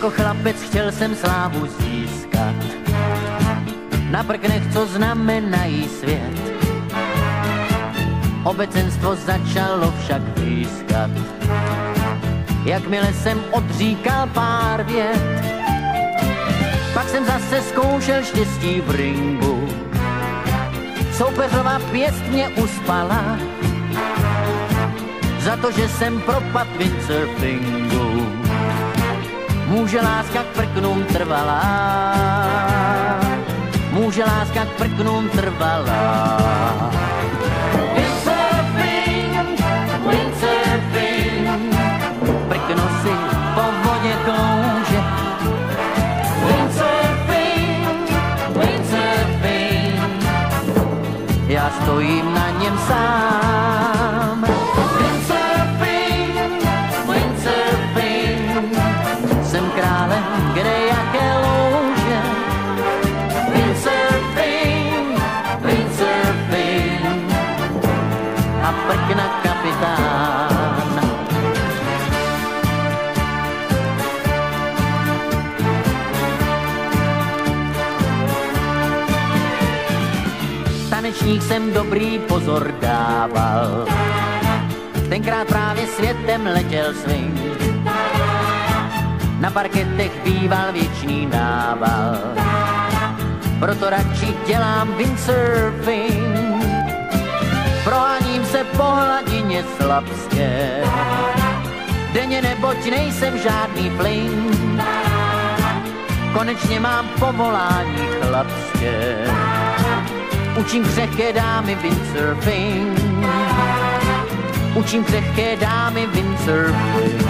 Jako chlapec chtěl jsem slávu získat, na prknech, co znamenají svět. Obecenstvo začalo však pískat, jakmile jsem odříkal pár vět. Pak jsem zase zkoušel štěstí v ringu, soupeřová pěst mě uspala, za to, že jsem propad windsurfingu. Může láska k prknům trvalá, může láska k prknům trvalá. Windsurfing, windsurfing, prkno si po vodě klouže. Windsurfing, windsurfing, já stojím na něm sám. Windsurfing, windsurfing, jsem králem kde jaké louže. Windsurfing, windsurfing a prkna kapitán. Tanečník jsem dobrý pozor dával, tenkrát právě světem letěl swing. Na parketech býval věčný nával, proto radši dělám windsurfing. Proháním se po hladině slabské, denně neboť nejsem žádný fling. Konečně mám povolání chlapské, učím křehké dámy windsurfing. Učím křehké dámy windsurfing.